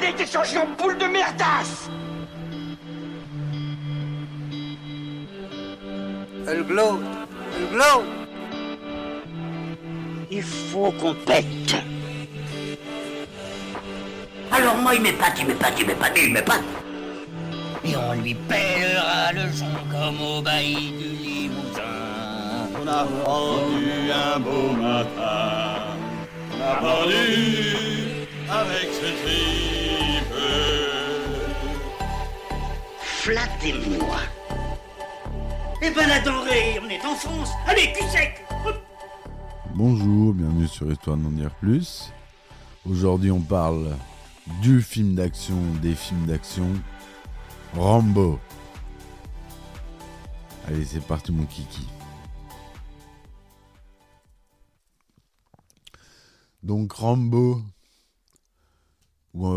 Allez, t'es changé en boule de merdasse! Elle glow. Elle glow. Il faut qu'on pète. Alors moi il m'épate. Et on lui pèlera le son comme au bailli du Limousin. On a rendu un beau matin, on a vendu avec ce tripe. Flattez-moi. Eh ben la denrée, on est en France. Allez, cul sec. Bonjour, bienvenue sur Histoire d'en dire plus. Aujourd'hui on parle du film d'action, des films d'action, Rambo. Allez, c'est parti mon kiki. Donc Rambo, ou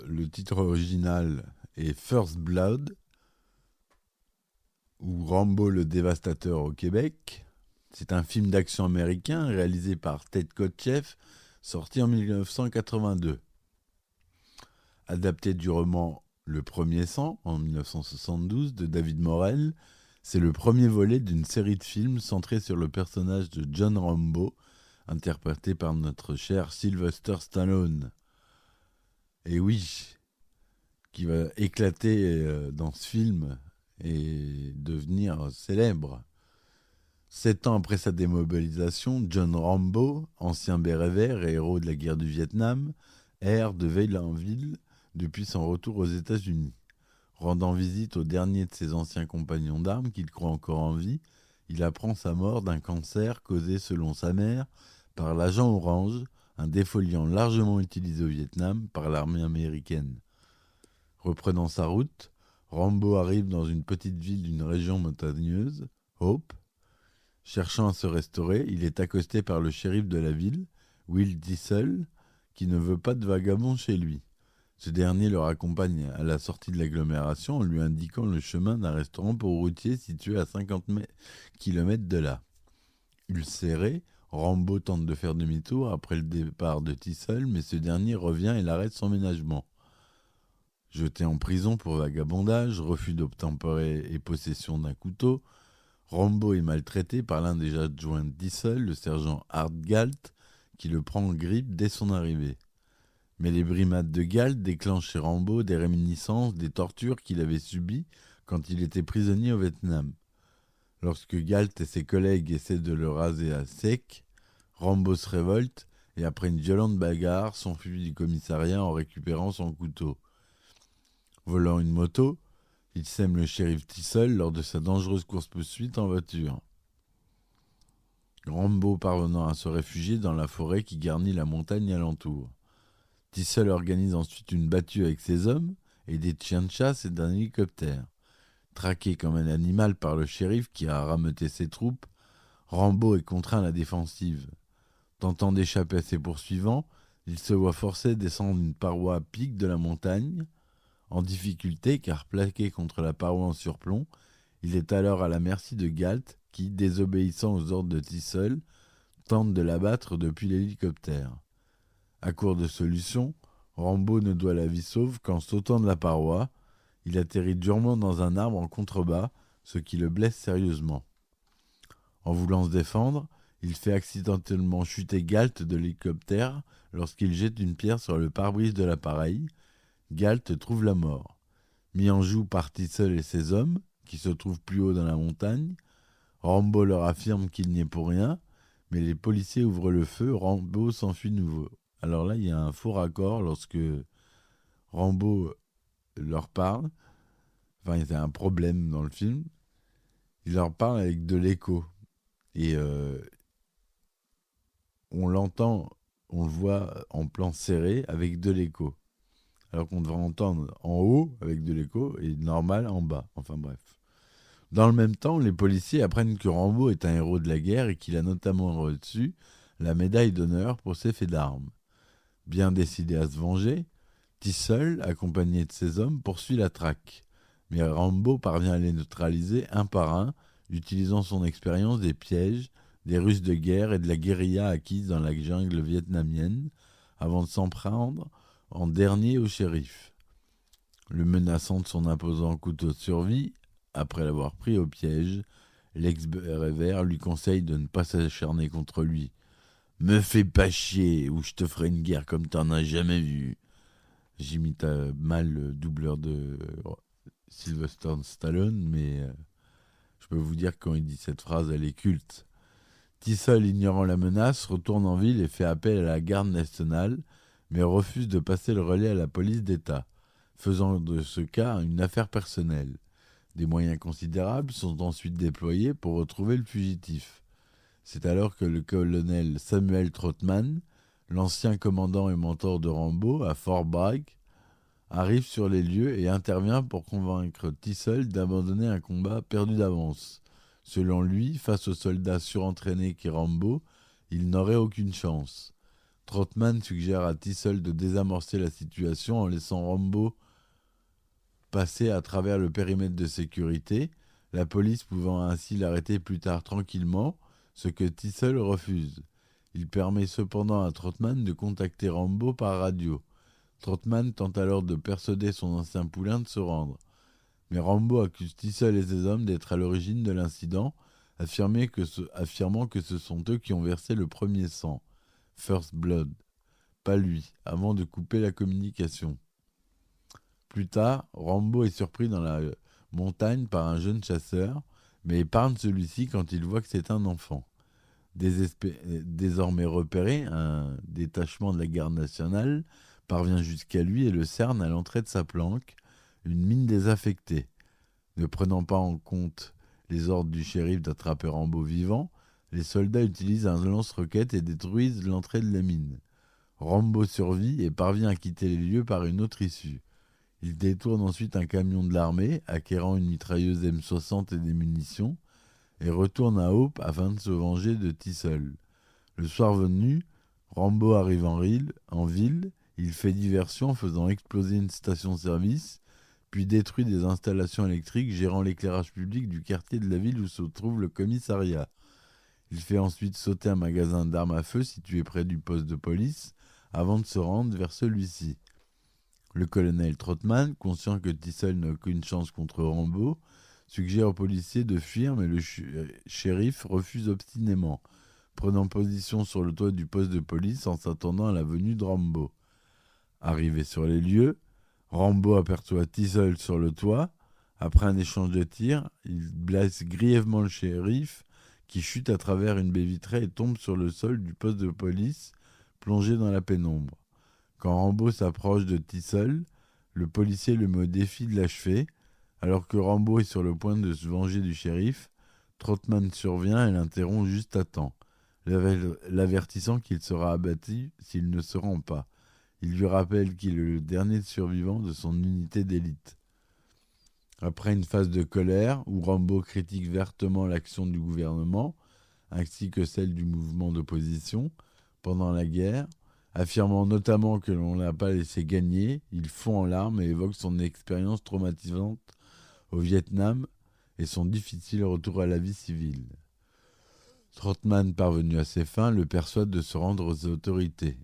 le titre original est First Blood, ou Rambo le Dévastateur au Québec. C'est un film d'action américain réalisé par Ted Kotcheff, sorti en 1982. Adapté du roman Le Premier Sang, en 1972, de David Morrell, c'est le premier volet d'une série de films centrés sur le personnage de John Rambo, interprété par notre cher Sylvester Stallone. Et oui, qui va éclater dans ce film et devenir célèbre. 7 ans après sa démobilisation, John Rambo, ancien béret vert et héros de la guerre du Vietnam, erre de ville en ville depuis son retour aux États-Unis. Rendant visite au dernier de ses anciens compagnons d'armes qu'il croit encore en vie, il apprend sa mort d'un cancer causé, selon sa mère, par l'agent orange, un défoliant largement utilisé au Vietnam par l'armée américaine. Reprenant sa route, Rambo arrive dans une petite ville d'une région montagneuse, Hope. Cherchant à se restaurer, il est accosté par le shérif de la ville, Will Diesel, qui ne veut pas de vagabonds chez lui. Ce dernier le raccompagne à la sortie de l'agglomération en lui indiquant le chemin d'un restaurant pour routiers situé à 50 km de là. Ulcéré, Rambo tente de faire demi-tour après le départ de Diesel, mais ce dernier revient et l'arrête sans ménagement. Jeté en prison pour vagabondage, refus d'obtempérer et possession d'un couteau, Rambo est maltraité par l'un des adjoints de Diesel, le sergent Art Galt, qui le prend en grippe dès son arrivée. Mais les brimades de Galt déclenchent chez Rambo des réminiscences des tortures qu'il avait subies quand il était prisonnier au Vietnam. Lorsque Galt et ses collègues essaient de le raser à sec, Rambo se révolte et après une violente bagarre, s'enfuit du commissariat en récupérant son couteau. Volant une moto, il sème le shérif Diesel lors de sa dangereuse course-poursuite en voiture. Rambo parvenant à se réfugier dans la forêt qui garnit la montagne alentour. Diesel organise ensuite une battue avec ses hommes, aidé de chiens de chasse et d'un hélicoptère. Traqué comme un animal par le shérif qui a rameuté ses troupes, Rambo est contraint à la défensive. Tentant d'échapper à ses poursuivants, il se voit forcé de descendre une paroi à pic de la montagne. En difficulté, car plaqué contre la paroi en surplomb, il est alors à la merci de Galt qui, désobéissant aux ordres de Diesel, tente de l'abattre depuis l'hélicoptère. À court de solutions, Rambo ne doit la vie sauve qu'en sautant de la paroi. Il atterrit durement dans un arbre en contrebas, ce qui le blesse sérieusement. En voulant se défendre, il fait accidentellement chuter Galt de l'hélicoptère lorsqu'il jette une pierre sur le pare-brise de l'appareil. Galt trouve la mort. Mis en joue par Diesel et ses hommes, qui se trouvent plus haut dans la montagne, Rambo leur affirme qu'il n'y est pour rien, mais les policiers ouvrent le feu, Rambo s'enfuit nouveau. Alors là, il y a un faux raccord lorsque Rambo leur parle. Enfin, il y a un problème dans le film. Il leur parle avec de l'écho. Et on l'entend, on le voit en plan serré avec de l'écho. Alors qu'on devrait entendre en haut avec de l'écho et normal en bas. Enfin bref. Dans le même temps, les policiers apprennent que Rambo est un héros de la guerre et qu'il a notamment reçu la médaille d'honneur pour ses faits d'armes. Bien décidé à se venger, Diesel, accompagné de ses hommes, poursuit la traque. Mais Rambo parvient à les neutraliser un par un, utilisant son expérience des pièges, des ruses de guerre et de la guérilla acquise dans la jungle vietnamienne, avant de s'en prendre en dernier au shérif, le menaçant de son imposant couteau de survie. Après l'avoir pris au piège, l'ex-béret vert lui conseille de ne pas s'acharner contre lui. « Me fais pas chier, ou je te ferai une guerre comme t'en as jamais vu. » J'imite mal le doubleur de Sylvester Stallone, mais je peux vous dire que quand il dit cette phrase, elle est culte. Tissol, ignorant la menace, retourne en ville et fait appel à la garde nationale, mais refuse de passer le relais à la police d'État, faisant de ce cas une affaire personnelle. Des moyens considérables sont ensuite déployés pour retrouver le fugitif. C'est alors que le colonel Samuel Trotman, l'ancien commandant et mentor de Rambo à Fort Bragg, arrive sur les lieux et intervient pour convaincre Tissol d'abandonner un combat perdu d'avance. Selon lui, face aux soldats surentraînés qu'est Rambo, il n'aurait aucune chance. Trotman suggère à Tissol de désamorcer la situation en laissant Rambo passer à travers le périmètre de sécurité, la police pouvant ainsi l'arrêter plus tard tranquillement, ce que Tissol refuse. Il permet cependant à Trotman de contacter Rambo par radio. Trotman tente alors de persuader son ancien poulain de se rendre. Mais Rambo accuse Tissol et ses hommes d'être à l'origine de l'incident, affirmant que ce sont eux qui ont versé le premier sang. First Blood. Pas lui, avant de couper la communication. Plus tard, Rambo est surpris dans la montagne par un jeune chasseur, mais épargne celui-ci quand il voit que c'est un enfant. Désormais repéré, un détachement de la garde nationale parvient jusqu'à lui et le cerne à l'entrée de sa planque, une mine désaffectée. Ne prenant pas en compte les ordres du shérif d'attraper Rambo vivant, les soldats utilisent un lance-roquettes et détruisent l'entrée de la mine. Rambo survit et parvient à quitter les lieux par une autre issue. Il détourne ensuite un camion de l'armée, acquérant une mitrailleuse M60 et des munitions, et retourne à Hope afin de se venger de Tissol. Le soir venu, Rambo arrive en ville, il fait diversion en faisant exploser une station-service, puis détruit des installations électriques gérant l'éclairage public du quartier de la ville où se trouve le commissariat. Il fait ensuite sauter un magasin d'armes à feu situé près du poste de police, avant de se rendre vers celui-ci. Le colonel Trotman, conscient que Tissol n'a aucune chance contre Rambo, suggère aux policiers de fuir, mais le shérif refuse obstinément, prenant position sur le toit du poste de police en s'attendant à la venue de Rambo. Arrivé sur les lieux, Rambo aperçoit Tissol sur le toit. Après un échange de tirs, il blesse grièvement le shérif, qui chute à travers une baie vitrée et tombe sur le sol du poste de police, plongé dans la pénombre. Quand Rambo s'approche de Tissol, le policier le met au défi de l'achever. Alors que Rambo est sur le point de se venger du shérif, Trotman survient et l'interrompt juste à temps, l'avertissant qu'il sera abattu s'il ne se rend pas. Il lui rappelle qu'il est le dernier survivant de son unité d'élite. Après une phase de colère, où Rambo critique vertement l'action du gouvernement, ainsi que celle du mouvement d'opposition, pendant la guerre, affirmant notamment que l'on ne l'a pas laissé gagner, il fond en larmes et évoque son expérience traumatisante au Vietnam et son difficile retour à la vie civile. Trotman, parvenu à ses fins, le persuade de se rendre aux autorités.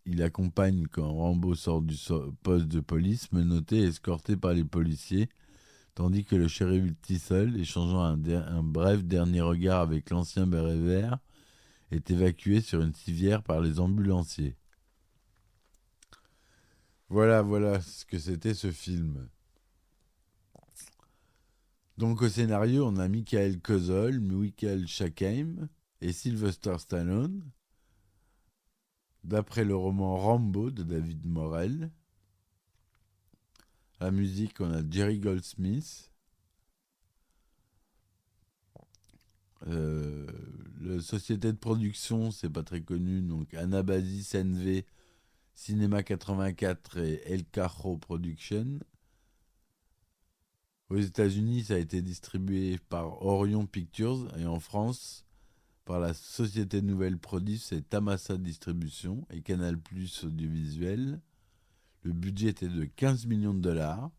Il accompagne quand Rambo sort du poste de police, menotté et escorté par les policiers, tandis que le shérif Tissol, échangeant un bref dernier regard avec l'ancien béret vert, est évacué sur une civière par les ambulanciers. Voilà ce que c'était ce film. Donc au scénario, on a Michael Kozol, Michael Chakheim et Sylvester Stallone, d'après le roman Rambo de David Morrell. À la musique, on a Jerry Goldsmith. La société de production, c'est pas très connu, donc Anabasis NV, Cinéma 84 et El Cajo Production. Aux États-Unis, ça a été distribué par Orion Pictures et en France, par la société Nouvelle Produce et Tamasa Distribution et Canal+ Audiovisuel. Le budget était de 15 millions de $.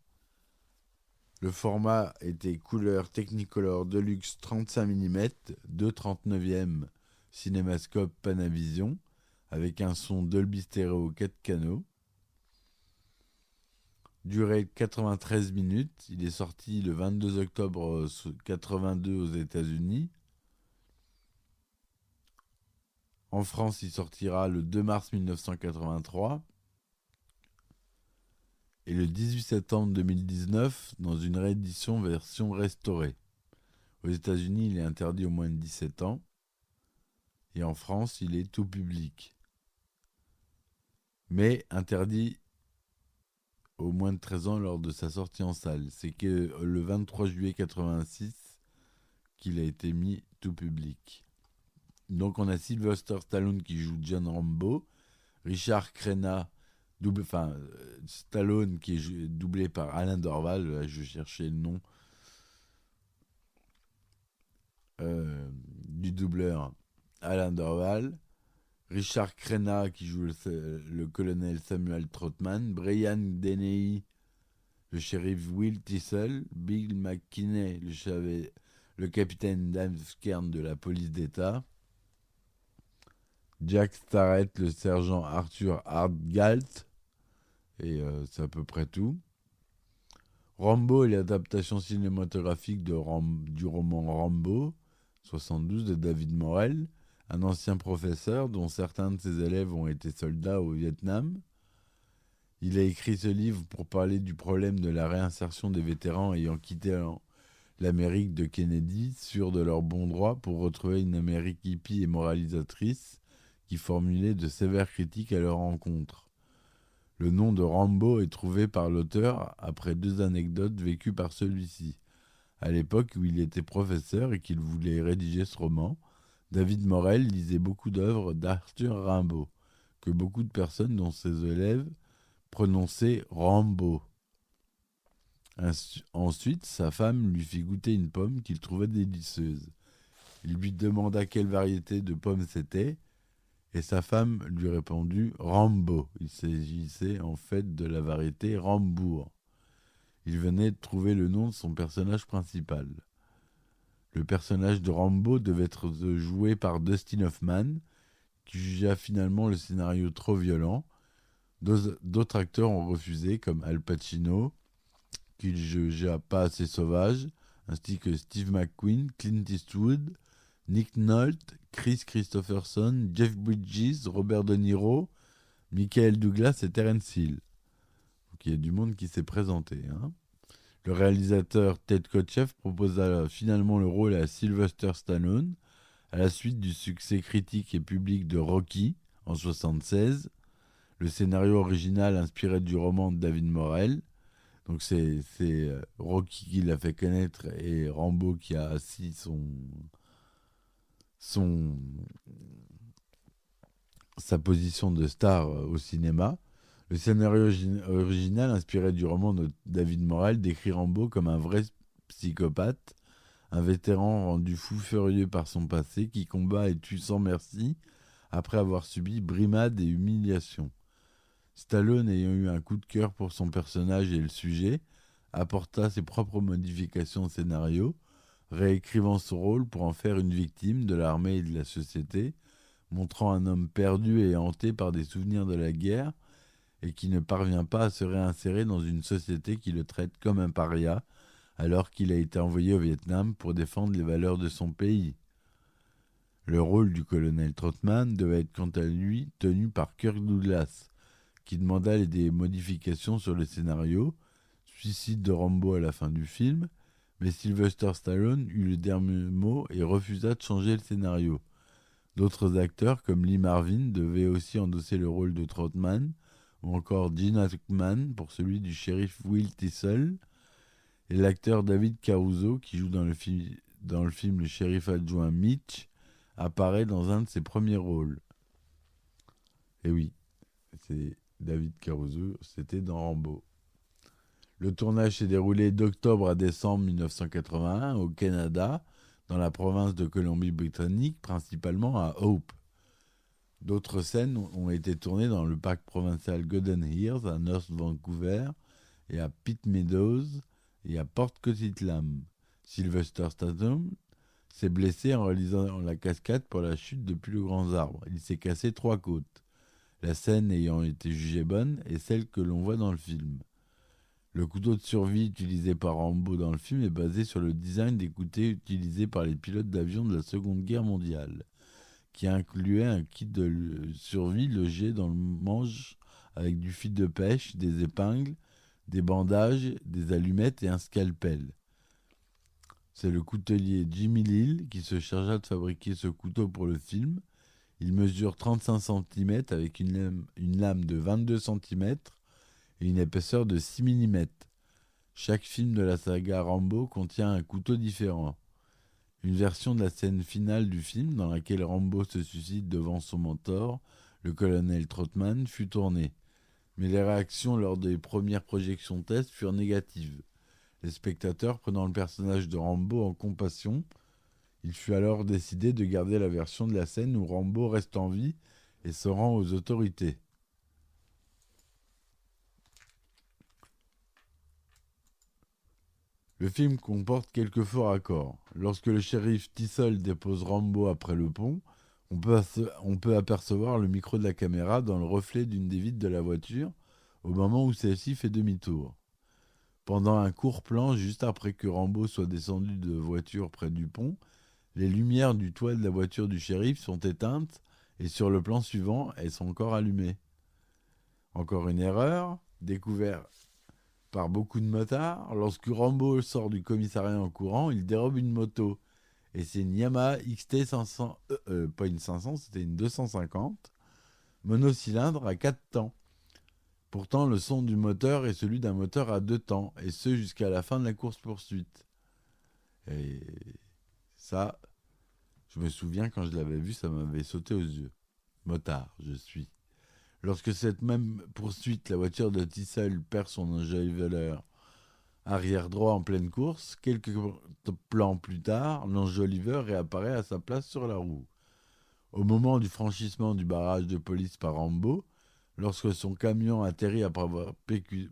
Le format était couleur Technicolor Deluxe 35 mm, 2/39e Cinémascope Panavision, avec un son Dolby Stereo 4 canaux. Durée 93 minutes. Il est sorti le 22 octobre 82 aux États-Unis. En France, il sortira le 2 mars 1983. Et le 18 septembre 2019, dans une réédition version restaurée. Aux États-Unis, il est interdit aux moins de 17 ans. Et en France, il est tout public. Mais interdit aux moins de 13 ans lors de sa sortie en salle. C'est que le 23 juillet 86 qu'il a été mis tout public. Donc on a Sylvester Stallone qui joue John Rambo, Richard Crenna, Stallone qui est doublé par Alain Dorval, là, je cherchais le nom du doubleur Alain Dorval, Richard Crenna qui joue le colonel Samuel Trotman, Brian Dennehy, le shérif Will Tissel, Bill McKinney, le capitaine Dan Skern de la police d'État, Jack Starrett, le sergent Arthur Hartgalt, et c'est à peu près tout. Rambo est l'adaptation cinématographique du roman Rambo, 72, de David Morrell, un ancien professeur dont certains de ses élèves ont été soldats au Vietnam. Il a écrit ce livre pour parler du problème de la réinsertion des vétérans ayant quitté l'Amérique de Kennedy, sûrs de leur bon droit, pour retrouver une Amérique hippie et moralisatrice qui formulait de sévères critiques à leur encontre. Le nom de Rambo est trouvé par l'auteur après 2 anecdotes vécues par celui-ci. À l'époque où il était professeur et qu'il voulait rédiger ce roman, David Morrell lisait beaucoup d'œuvres d'Arthur Rimbaud, que beaucoup de personnes, dont ses élèves, prononçaient Rambo. Ensuite, sa femme lui fit goûter une pomme qu'il trouvait délicieuse. Il lui demanda quelle variété de pomme c'était, et sa femme lui répondit Rambo. Il s'agissait en fait de la variété Rambourg. Il venait de trouver le nom de son personnage principal. Le personnage de Rambo devait être joué par Dustin Hoffman, qui jugea finalement le scénario trop violent. D'autres acteurs ont refusé, comme Al Pacino, qu'il jugea pas assez sauvage, ainsi que Steve McQueen, Clint Eastwood, Nick Nolte, Chris Christopherson, Jeff Bridges, Robert De Niro, Michael Douglas et Terence Hill. Donc il y a du monde qui s'est présenté. Le réalisateur Ted Kotcheff proposa finalement le rôle à Sylvester Stallone, à la suite du succès critique et public de Rocky en 1976. Le scénario original inspiré du roman de David Morrell. Donc c'est Rocky qui l'a fait connaître et Rambo qui a assis sa position de star au cinéma. Le scénario original, inspiré du roman de David Morrell, décrit Rambo comme un vrai psychopathe, un vétéran rendu fou furieux par son passé qui combat et tue sans merci après avoir subi brimades et humiliations. Stallone, ayant eu un coup de cœur pour son personnage et le sujet, apporta ses propres modifications au scénario, réécrivant son rôle pour en faire une victime de l'armée et de la société, montrant un homme perdu et hanté par des souvenirs de la guerre et qui ne parvient pas à se réinsérer dans une société qui le traite comme un paria alors qu'il a été envoyé au Vietnam pour défendre les valeurs de son pays. Le rôle du colonel Trotman devait être quant à lui tenu par Kirk Douglas, qui demanda des modifications sur le scénario, suicide de Rambo à la fin du film, mais Sylvester Stallone eut le dernier mot et refusa de changer le scénario. D'autres acteurs, comme Lee Marvin, devaient aussi endosser le rôle de Trotman, ou encore Gene Hackman pour celui du shérif Will Tissel, et l'acteur David Caruso, qui joue dans le film le shérif adjoint Mitch, apparaît dans un de ses premiers rôles. Et oui, c'est David Caruso, c'était dans Rambo. Le tournage s'est déroulé d'octobre à décembre 1981 au Canada, dans la province de Colombie-Britannique, principalement à Hope. D'autres scènes ont été tournées dans le parc provincial Golden Hills, à North Vancouver, et à Pitt Meadows, et à Port Coquitlam. Sylvester s'est blessé en réalisant la cascade pour la chute depuis le grand arbre. Il s'est cassé 3 côtes. La scène ayant été jugée bonne est celle que l'on voit dans le film. Le couteau de survie utilisé par Rambo dans le film est basé sur le design des couteaux utilisés par les pilotes d'avion de la Seconde Guerre mondiale, qui incluait un kit de survie logé dans le manche avec du fil de pêche, des épingles, des bandages, des allumettes et un scalpel. C'est le coutelier Jimmy Lille qui se chargea de fabriquer ce couteau pour le film. Il mesure 35 cm avec une lame de 22 cm et une épaisseur de 6 mm. Chaque film de la saga Rambo contient un couteau différent. Une version de la scène finale du film, dans laquelle Rambo se suicide devant son mentor, le colonel Trotman, fut tournée. Mais les réactions lors des premières projections test furent négatives. Les spectateurs prenant le personnage de Rambo en compassion, il fut alors décidé de garder la version de la scène où Rambo reste en vie et se rend aux autorités. Le film comporte quelques faux raccords. Lorsque le shérif Tissol dépose Rambo après le pont, on peut apercevoir le micro de la caméra dans le reflet d'une des vitres de la voiture au moment où celle-ci fait demi-tour. Pendant un court plan, juste après que Rambo soit descendu de voiture près du pont, les lumières du toit de la voiture du shérif sont éteintes et sur le plan suivant, elles sont encore allumées. Encore une erreur, découverte par beaucoup de motards. Lorsque Rambo sort du commissariat en courant, il dérobe une moto. Et c'est une Yamaha XT 500, pas une 500, c'était une 250, monocylindre à 4 temps. Pourtant, le son du moteur est celui d'un moteur à 2 temps, et ce jusqu'à la fin de la course-poursuite. Et ça, je me souviens quand je l'avais vu, ça m'avait sauté aux yeux. Motard, je suis. Lorsque cette même poursuite, la voiture de Tissol perd son enjoliveur arrière droit en pleine course, quelques plans plus tard, l'enjoliveur réapparaît à sa place sur la roue. Au moment du franchissement du barrage de police par Rambo, lorsque son camion atterrit après avoir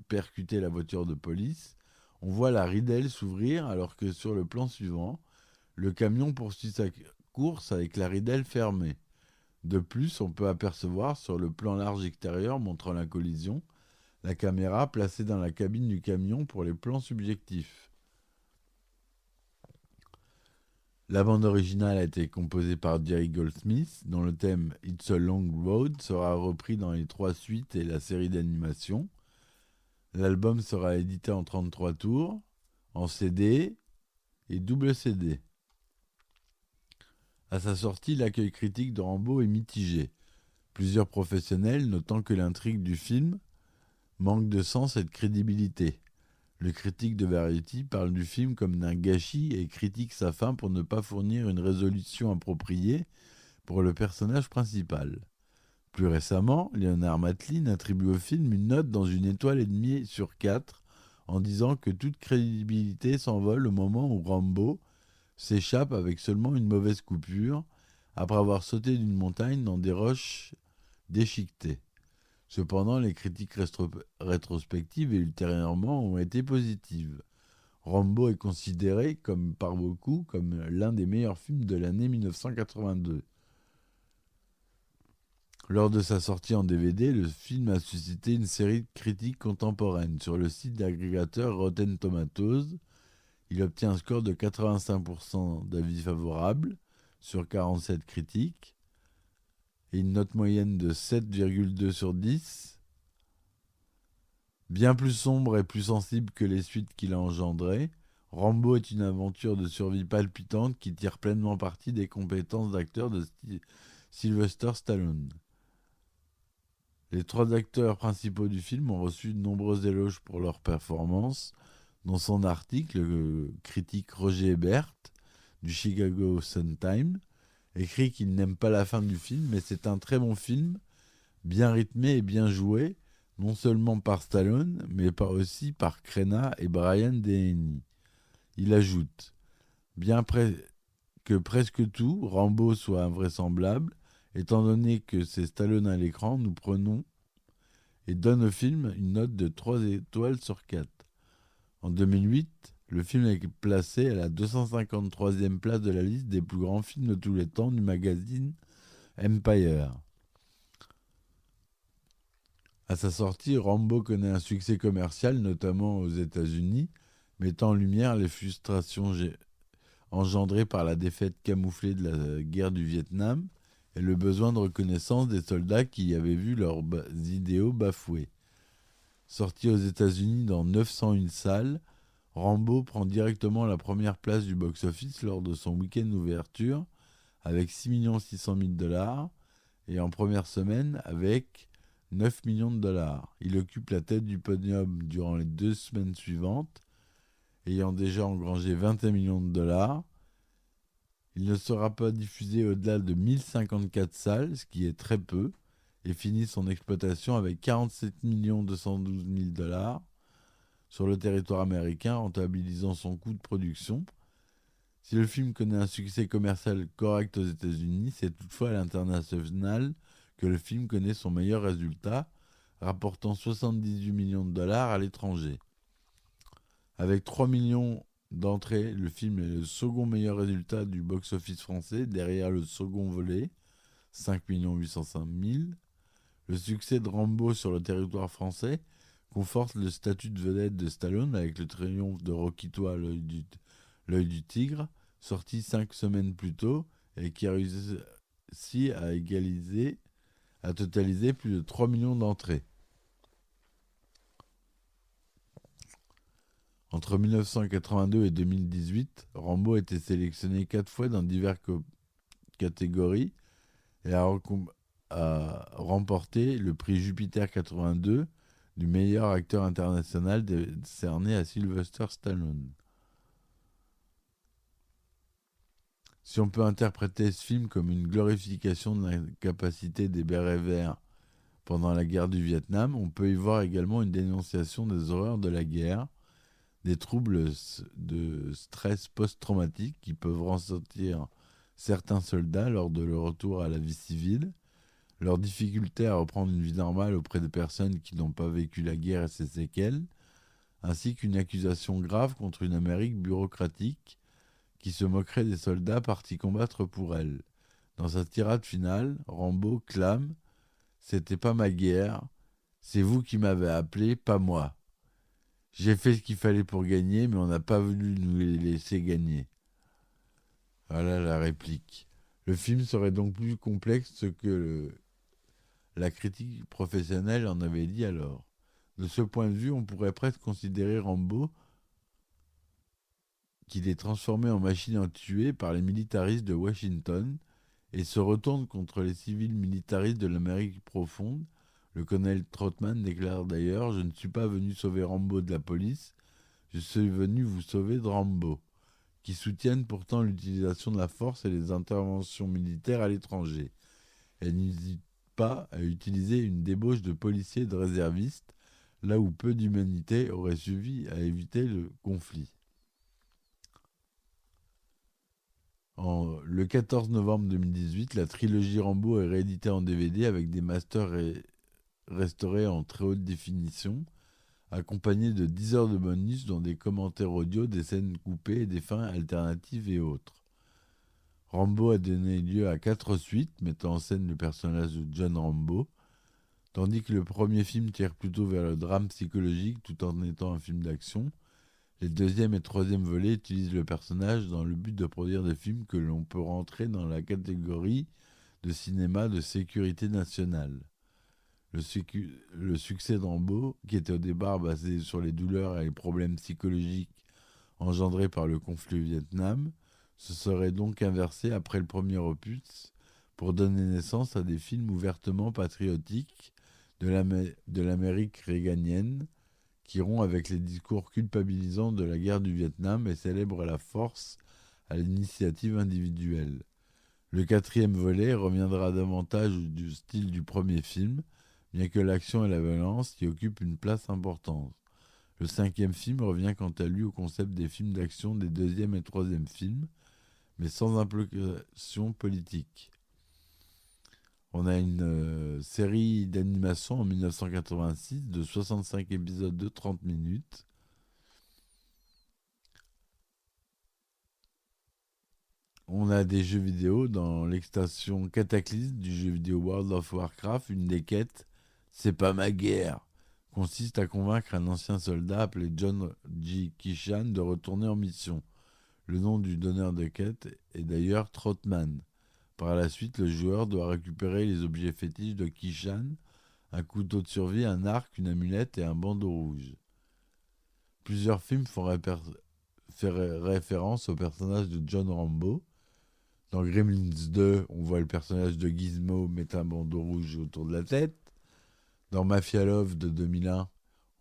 percuté la voiture de police, on voit la ridelle s'ouvrir alors que sur le plan suivant, le camion poursuit sa course avec la ridelle fermée. De plus, on peut apercevoir sur le plan large extérieur montrant la collision, la caméra placée dans la cabine du camion pour les plans subjectifs. La bande originale a été composée par Jerry Goldsmith, dont le thème « It's a Long Road » sera repris dans les 3 suites et la série d'animation. L'album sera édité en 33 tours, en CD et double CD. À sa sortie, l'accueil critique de Rambo est mitigé. Plusieurs professionnels notant que l'intrigue du film manque de sens et de crédibilité. Le critique de Variety parle du film comme d'un gâchis et critique sa fin pour ne pas fournir une résolution appropriée pour le personnage principal. Plus récemment, Leonard Matlin attribue au film une note dans une étoile et demie sur 4 en disant que toute crédibilité s'envole au moment où Rambo s'échappe avec seulement une mauvaise coupure après avoir sauté d'une montagne dans des roches déchiquetées. Cependant, les critiques rétrospectives et ultérieurement ont été positives. Rambo est considéré par beaucoup comme l'un des meilleurs films de l'année 1982. Lors de sa sortie en DVD, le film a suscité une série de critiques contemporaines. Sur le site d'agrégateur Rotten Tomatoes, il obtient un score de 85% d'avis favorables sur 47 critiques et une note moyenne de 7,2 sur 10. Bien plus sombre et plus sensible que les suites qu'il a engendrées, Rambo est une aventure de survie palpitante qui tire pleinement parti des compétences d'acteur de Sylvester Stallone. Les 3 acteurs principaux du film ont reçu de nombreux éloges pour leur performance. Dans son article, le critique Roger Ebert du Chicago Sun-Times écrit qu'il n'aime pas la fin du film, mais c'est un très bon film, bien rythmé et bien joué, non seulement par Stallone, mais aussi par Crenna et Brian Denny. Il ajoute « Bien que presque tout, Rambo soit invraisemblable, étant donné que c'est Stallone à l'écran, nous prenons et donne au film une note de 3 étoiles sur 4. En 2008, Le film est placé à la 253e place de la liste des plus grands films de tous les temps du magazine Empire. À sa sortie, Rambo connaît un succès commercial, notamment aux États-Unis, mettant en lumière les frustrations engendrées par la défaite camouflée de la guerre du Vietnam et le besoin de reconnaissance des soldats qui avaient vu leurs idéaux bafoués. Sorti aux États-Unis dans 901 salles, Rambo prend directement la première place du box-office lors de son week-end d'ouverture avec 6 600 000 $ et en première semaine avec 9 millions de dollars. Il occupe la tête du podium durant les 2 semaines suivantes, ayant déjà engrangé 21 millions de dollars. Il ne sera pas diffusé au-delà de 1054 salles, ce qui est très peu, et finit son exploitation avec 47 212 000 $ sur le territoire américain, rentabilisant son coût de production. Si le film connaît un succès commercial correct aux États-Unis, c'est toutefois à l'international que le film connaît son meilleur résultat, rapportant 78 millions de dollars à l'étranger. Avec 3 millions d'entrées, le film est le second meilleur résultat du box-office français, derrière le second volet, 5 805 000. Le succès de Rambo sur le territoire français conforte le statut de vedette de Stallone avec le triomphe de Rocky II, l'œil du tigre, sorti 5 semaines plus tôt et qui a réussi à totaliser plus de 3 millions d'entrées. Entre 1982 et 2018, Rambo a été sélectionné 4 fois dans diverses catégories et a remporté le prix Jupiter 82 du meilleur acteur international décerné à Sylvester Stallone. Si on peut interpréter ce film comme une glorification de l'incapacité des bérets verts pendant la guerre du Vietnam, on peut y voir également une dénonciation des horreurs de la guerre, des troubles de stress post-traumatique qui peuvent ressentir certains soldats lors de leur retour à la vie civile, leur difficulté à reprendre une vie normale auprès de personnes qui n'ont pas vécu la guerre et ses séquelles, ainsi qu'une accusation grave contre une Amérique bureaucratique qui se moquerait des soldats partis combattre pour elle. Dans sa tirade finale, Rambo clame « C'était pas ma guerre, c'est vous qui m'avez appelé, pas moi. J'ai fait ce qu'il fallait pour gagner, mais on n'a pas voulu nous les laisser gagner. » Voilà la réplique. Le film serait donc plus complexe que la critique professionnelle en avait dit alors. De ce point de vue, on pourrait presque considérer Rambo qu'il est transformé en machine à tuer par les militaristes de Washington et se retourne contre les civils militaristes de l'Amérique profonde. Le colonel Trotman déclare d'ailleurs « Je ne suis pas venu sauver Rambo de la police, je suis venu vous sauver de Rambo », qui soutiennent pourtant l'utilisation de la force et les interventions militaires à l'étranger. Elle n'hésite pas à utiliser une débauche de policiers et de réservistes, là où peu d'humanité aurait suffi à éviter le conflit. Le 14 novembre 2018, la trilogie Rambo est rééditée en DVD avec des masters restaurés en très haute définition, accompagnés de 10 heures de bonus dont des commentaires audio, des scènes coupées et des fins alternatives et autres. Rambo a donné lieu à 4 suites mettant en scène le personnage de John Rambo, tandis que le premier film tire plutôt vers le drame psychologique tout en étant un film d'action. Les deuxième et troisième volets utilisent le personnage dans le but de produire des films que l'on peut rentrer dans la catégorie de cinéma de sécurité nationale. Le succès de Rambo, qui était au départ basé sur les douleurs et les problèmes psychologiques engendrés par le conflit au Vietnam, se serait donc inversé après le premier opus pour donner naissance à des films ouvertement patriotiques de l'Amérique réganienne, qui rompt avec les discours culpabilisants de la guerre du Vietnam et célèbre la force à l'initiative individuelle. Le quatrième volet reviendra davantage du style du premier film, bien que l'action et la violence y occupent une place importante. Le cinquième film revient quant à lui au concept des films d'action des deuxième et troisième films, mais sans implication politique. On a une série d'animation en 1986 de 65 épisodes de 30 minutes on a des jeux vidéo dans l'extension Cataclysme du jeu vidéo World of Warcraft. Une des quêtes, c'est pas ma guerre, consiste à convaincre un ancien soldat appelé John G. Kishan de retourner en mission. Le nom du donneur de quête est d'ailleurs Trotman. Par la suite, le joueur doit récupérer les objets fétiches de Kishan, un couteau de survie, un arc, une amulette et un bandeau rouge. Plusieurs films font référence au personnage de John Rambo. Dans Gremlins 2, on voit le personnage de Gizmo mettre un bandeau rouge autour de la tête. Dans Mafia Love de 2001,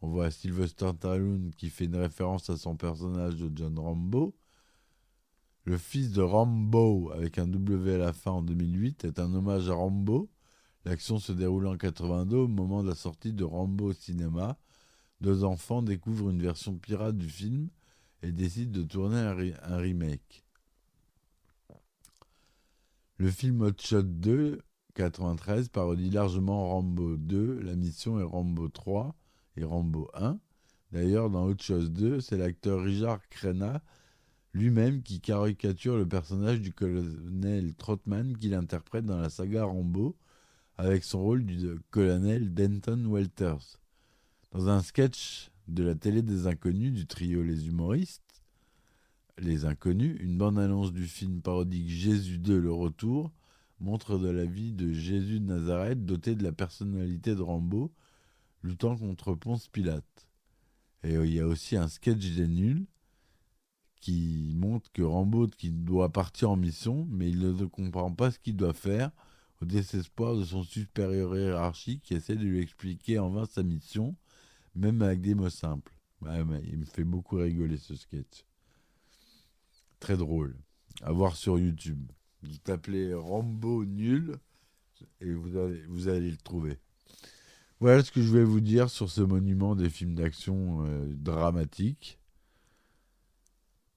on voit Sylvester Stallone qui fait une référence à son personnage de John Rambo. Le fils de Rambo, avec un W à la fin en 2008, est un hommage à Rambo. L'action se déroule en 82 au moment de la sortie de Rambo au cinéma. Deux enfants découvrent une version pirate du film et décident de tourner un remake. Le film Hot Shot 2, 93, parodie largement Rambo 2, La Mission et Rambo 3 et Rambo 1. D'ailleurs, dans Hot Shot 2, c'est l'acteur Richard Crenna lui-même qui caricature le personnage du colonel Trotman qu'il interprète dans la saga Rambo avec son rôle du colonel Denton Walters. Dans un sketch de la télé des Inconnus du trio Les Humoristes, Les Inconnus, une bande-annonce du film parodique Jésus 2, le retour, montre de la vie de Jésus de Nazareth doté de la personnalité de Rambo, luttant contre Ponce Pilate. Et il y a aussi un sketch des nuls qui montre que Rambo qui doit partir en mission, mais il ne comprend pas ce qu'il doit faire, au désespoir de son supérieur hiérarchique qui essaie de lui expliquer en vain sa mission, même avec des mots simples. Il me fait beaucoup rigoler ce sketch. Très drôle. À voir sur YouTube. Vous tapez Rambo nul et vous allez le trouver. Voilà ce que je vais vous dire sur ce monument des films d'action dramatiques.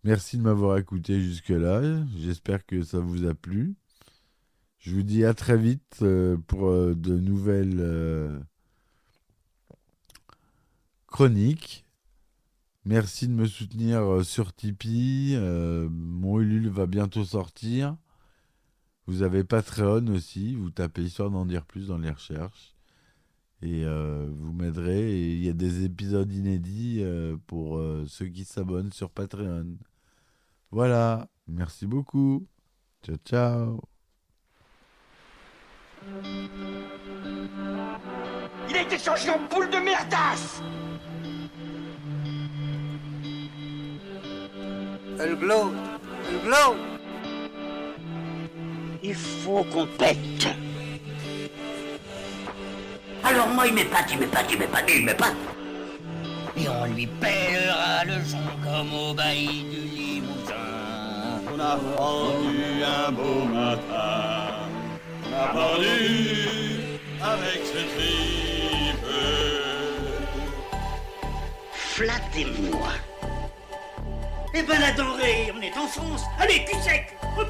Merci de m'avoir écouté jusque-là. J'espère que ça vous a plu. Je vous dis à très vite pour de nouvelles chroniques. Merci de me soutenir sur Tipeee. Mon Ulule va bientôt sortir. Vous avez Patreon aussi. Vous tapez Histoire d'en dire plus dans les recherches. Et vous m'aiderez. Et il y a des épisodes inédits pour ceux qui s'abonnent sur Patreon. Voilà. Merci beaucoup. Ciao, ciao. Il a été changé en boule de merdasse. Elle glow. Elle glow. Il faut qu'on pète. Alors moi, il m'épate. Et on lui pèlera le son comme au bailli du Limousin. On a rendu un beau matin. On a pendu avec ce tripe. Flattez-moi. Eh ben la denrée, on est en France. Allez, cul sec. Hop.